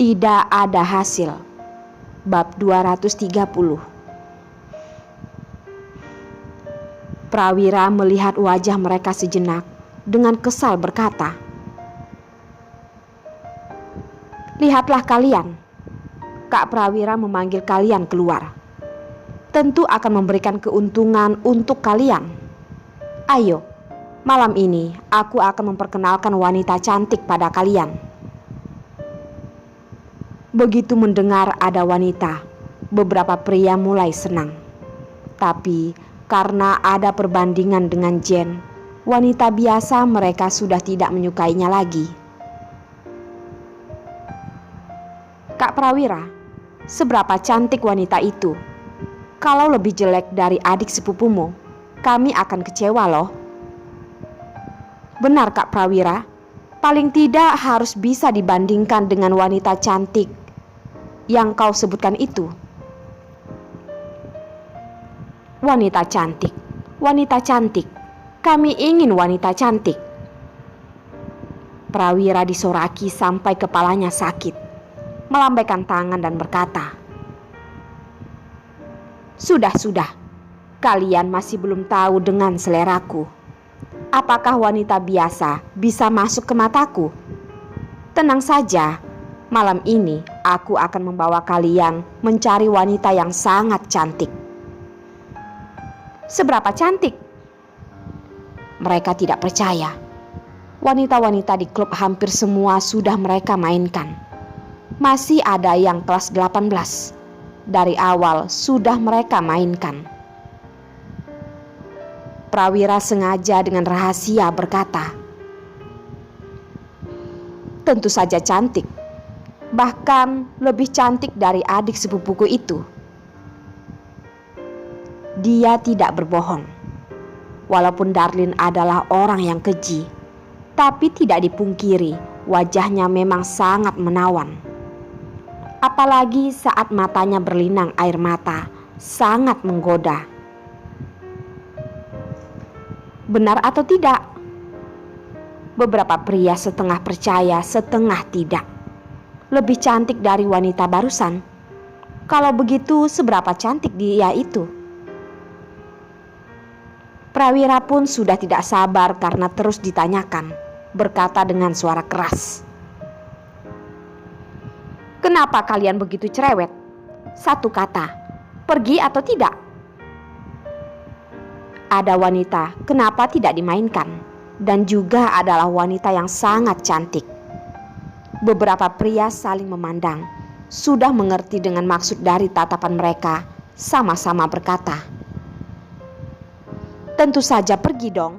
Tidak ada hasil. Bab 230. Prawira melihat wajah mereka sejenak dengan kesal berkata, "Lihatlah kalian, Kak Prawira memanggil kalian keluar. Tentu akan memberikan keuntungan untuk kalian. Ayo, malam ini aku akan memperkenalkan wanita cantik pada kalian." Begitu mendengar ada wanita, beberapa pria mulai senang. Tapi karena ada perbandingan dengan Jen, wanita biasa, mereka sudah tidak menyukainya lagi. "Kak Prawira, seberapa cantik wanita itu? Kalau lebih jelek dari adik sepupumu, kami akan kecewa loh." "Benar Kak Prawira, paling tidak harus bisa dibandingkan dengan wanita cantik yang kau sebutkan itu." "Wanita cantik, wanita cantik. Kami ingin wanita cantik." Prawira disoraki sampai kepalanya sakit, melambaikan tangan dan berkata, Sudah, kalian masih belum tahu dengan seleraku. Apakah wanita biasa bisa masuk ke mataku? Tenang saja, malam ini aku akan membawa kalian mencari wanita yang sangat cantik." "Seberapa cantik?" Mereka tidak percaya. Wanita-wanita di klub hampir semua sudah mereka mainkan. Masih ada yang kelas 18. Dari awal sudah mereka mainkan. Prawira sengaja dengan rahasia berkata, "Tentu saja cantik. Bahkan lebih cantik dari adik sepupuku itu." Dia tidak berbohong. Walaupun Darlin adalah orang yang keji, tapi tidak dipungkiri wajahnya memang sangat menawan. Apalagi saat matanya berlinang air mata, sangat menggoda. Benar atau tidak? Beberapa pria setengah percaya, setengah tidak. Lebih cantik dari wanita barusan. Kalau begitu, seberapa cantik dia itu? Prawira pun sudah tidak sabar karena terus ditanyakan, berkata dengan suara keras, "Kenapa kalian begitu cerewet? Satu kata, pergi atau tidak?" Ada wanita, kenapa tidak dimainkan? Dan juga adalah wanita yang sangat cantik. Beberapa pria saling memandang, sudah mengerti dengan maksud dari tatapan mereka, sama-sama berkata, "Tentu saja pergi dong."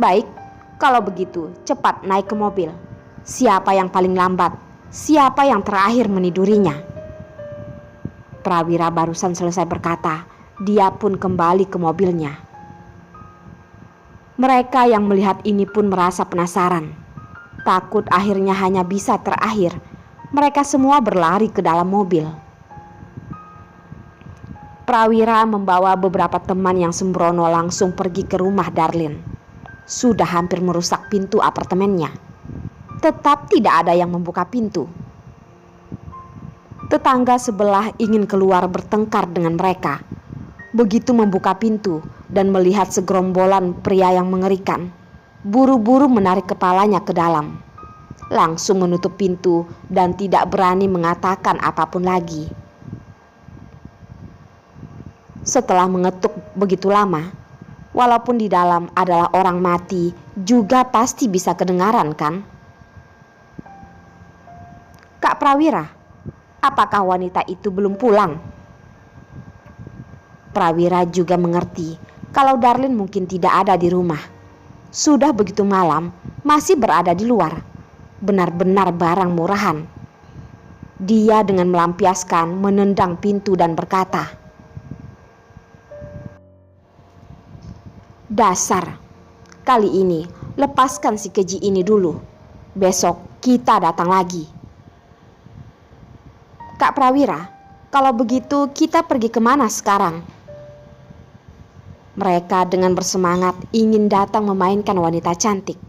"Baik, kalau begitu cepat naik ke mobil. Siapa yang paling lambat? Siapa yang terakhir menidurinya?" Prawira barusan selesai berkata, dia pun kembali ke mobilnya. Mereka yang melihat ini pun merasa penasaran. Takut akhirnya hanya bisa terakhir. Mereka semua berlari ke dalam mobil. Prawira membawa beberapa teman yang sembrono langsung pergi ke rumah Darlin. Sudah hampir merusak pintu apartemennya. Tetap tidak ada yang membuka pintu. Tetangga sebelah ingin keluar bertengkar dengan mereka. Begitu membuka pintu dan melihat segerombolan pria yang mengerikan, buru-buru menarik kepalanya ke dalam. Langsung menutup pintu dan tidak berani mengatakan apapun lagi. Setelah mengetuk begitu lama, walaupun di dalam adalah orang mati, juga pasti bisa kedengaran kan? "Kak Prawira, apakah wanita itu belum pulang?" Prawira juga mengerti kalau Darlin mungkin tidak ada di rumah. Sudah begitu malam, masih berada di luar. Benar-benar barang murahan. Dia dengan melampiaskan menendang pintu dan berkata, "Dasar, kali ini lepaskan si keji ini dulu. Besok kita datang lagi." "Kak Prawira, kalau begitu kita pergi kemana sekarang?" Mereka dengan bersemangat ingin datang memainkan wanita cantik.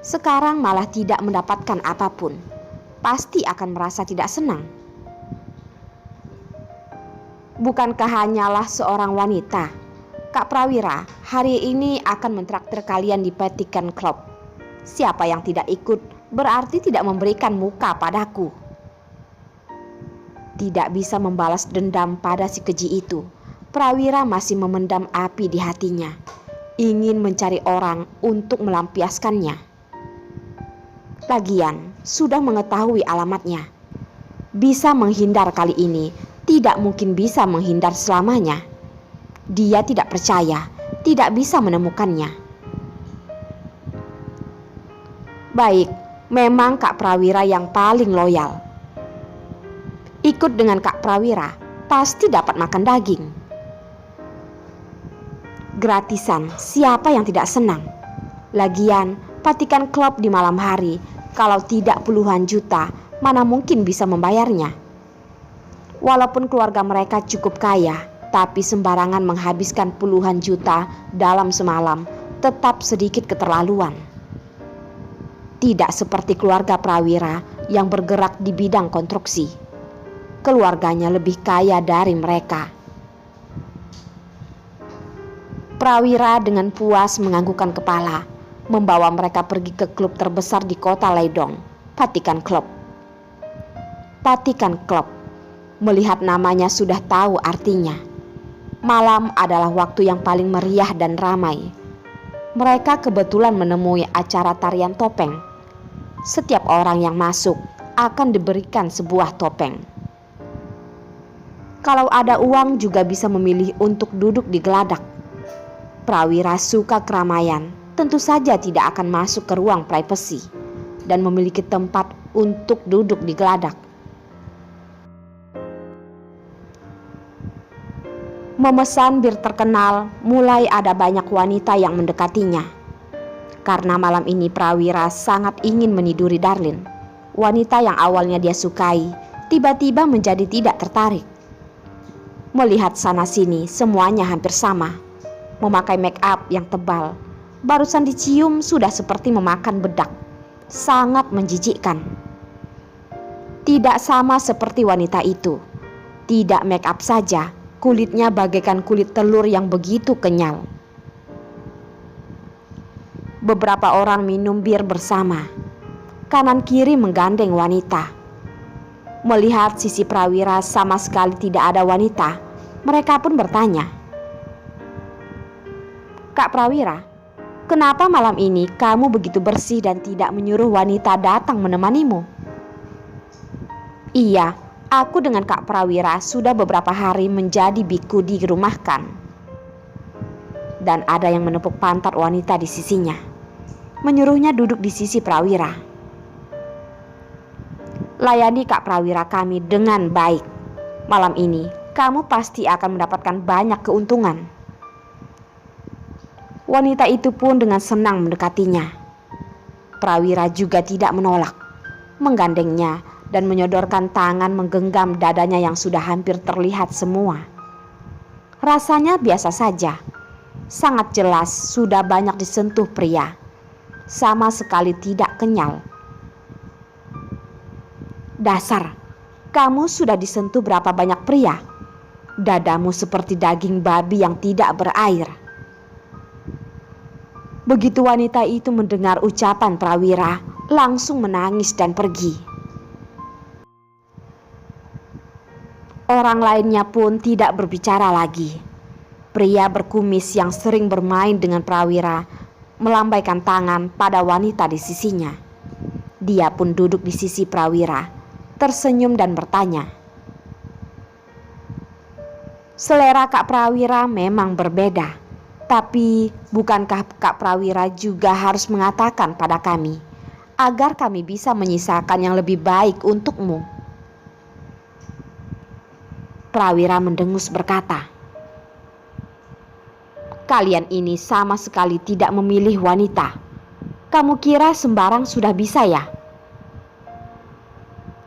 sekarang malah tidak mendapatkan apapun. Pasti akan merasa tidak senang. Bukankah hanyalah seorang wanita? Kak Prawira hari ini akan mentraktir kalian di Vatican Club. Siapa yang tidak ikut berarti tidak memberikan muka padaku. Tidak bisa membalas dendam pada si keji itu, Prawira masih memendam api di hatinya, ingin mencari orang untuk melampiaskannya. Lagian sudah mengetahui alamatnya. Bisa menghindar kali ini, tidak mungkin bisa menghindar selamanya. Dia tidak percaya, tidak bisa menemukannya. Baik, memang Kak Prawira yang paling loyal. Ikut dengan Kak Prawira, pasti dapat makan daging. Gratisan, siapa yang tidak senang? Lagian, Vatican Club di malam hari, kalau tidak puluhan juta, mana mungkin bisa membayarnya? Walaupun keluarga mereka cukup kaya, tapi sembarangan menghabiskan puluhan juta dalam semalam tetap sedikit keterlaluan. Tidak seperti keluarga Prawira yang bergerak di bidang konstruksi. Keluarganya lebih kaya dari mereka. Prawira dengan puas menganggukkan kepala, membawa mereka pergi ke klub terbesar di kota Leidong, Vatican Club. Vatican Club, melihat namanya sudah tahu artinya. Malam adalah waktu yang paling meriah dan ramai. Mereka kebetulan menemui acara tarian topeng. Setiap orang yang masuk akan diberikan sebuah topeng. Kalau ada uang juga bisa memilih untuk duduk di geladak. Prawira suka keramaian, tentu saja tidak akan masuk ke ruang privasi dan memiliki tempat untuk duduk di geladak. Memesan bir terkenal, mulai ada banyak wanita yang mendekatinya. Karena malam ini Prawira sangat ingin meniduri Darlin. Wanita yang awalnya dia sukai, tiba-tiba menjadi tidak tertarik. Melihat sana-sini, semuanya hampir sama. Memakai make up yang tebal, barusan dicium sudah seperti memakan bedak. Sangat menjijikkan. Tidak sama seperti wanita itu. Tidak make up saja, kulitnya bagaikan kulit telur yang begitu kenyal. Beberapa orang minum bir bersama. Kanan kiri menggandeng wanita. Melihat sisi Prawira sama sekali tidak ada wanita, mereka pun bertanya, "Kak Prawira, kenapa malam ini kamu begitu bersih dan tidak menyuruh wanita datang menemanimu?" "Iya, aku dengan Kak Prawira sudah beberapa hari menjadi biku dirumahkan." Dan ada yang menepuk pantat wanita di sisinya, menyuruhnya duduk di sisi Prawira. "Layani Kak Prawira kami dengan baik. Malam ini kamu pasti akan mendapatkan banyak keuntungan." Wanita itu pun dengan senang mendekatinya. Prawira juga tidak menolak, menggandengnya dan menyodorkan tangan menggenggam dadanya yang sudah hampir terlihat semua. Rasanya biasa saja, sangat jelas sudah banyak disentuh pria, sama sekali tidak kenyal. "Dasar, kamu sudah disentuh berapa banyak pria? Dadamu seperti daging babi yang tidak berair." Begitu wanita itu mendengar ucapan Prawira, langsung menangis dan pergi. Orang lainnya pun tidak berbicara lagi. Pria berkumis yang sering bermain dengan Prawira melambaikan tangan pada wanita di sisinya. Dia pun duduk di sisi Prawira, tersenyum dan bertanya, "Selera Kak Prawira memang berbeda, tapi bukankah Kak Prawira juga harus mengatakan pada kami, agar kami bisa menyisakan yang lebih baik untukmu?" Prawira mendengus berkata, "Kalian ini sama sekali tidak memilih wanita. Kamu kira sembarang sudah bisa ya?"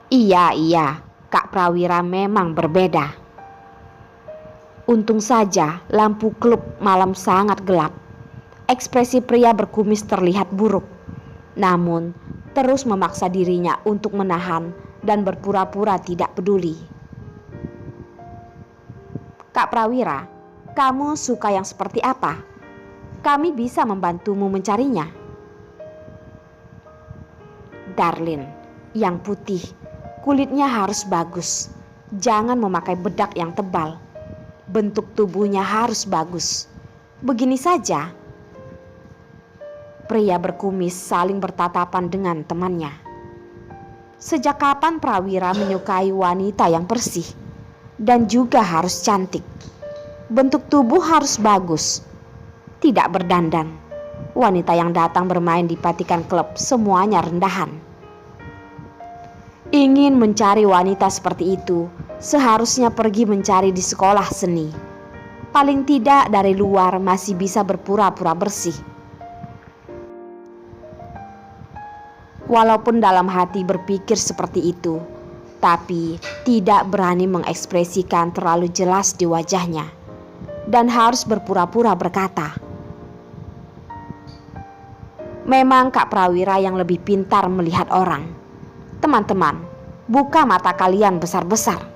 Iya, Kak Prawira memang berbeda. Untung saja lampu klub malam sangat gelap. Ekspresi pria berkumis terlihat buruk. namun terus memaksa dirinya untuk menahan dan berpura-pura tidak peduli. Kak Prawira, kamu suka yang seperti apa? Kami bisa membantumu mencarinya. Darlin, yang putih, kulitnya harus bagus. Jangan memakai bedak yang tebal. Bentuk tubuhnya harus bagus. Begini saja. Pria berkumis saling bertatapan dengan temannya. Sejak kapan Prawira menyukai wanita yang bersih dan juga harus cantik? Bentuk tubuh harus bagus, tidak berdandan. Wanita yang datang bermain di patikan klub semuanya rendahan. Ingin mencari wanita seperti itu, seharusnya pergi mencari di sekolah seni. Paling tidak dari luar masih bisa berpura-pura bersih. Walaupun dalam hati berpikir seperti itu, tapi tidak berani mengekspresikan terlalu jelas di wajahnya, dan harus berpura-pura berkata, "Memang Kak Prawira yang lebih pintar melihat orang. Teman-teman, buka mata kalian besar-besar.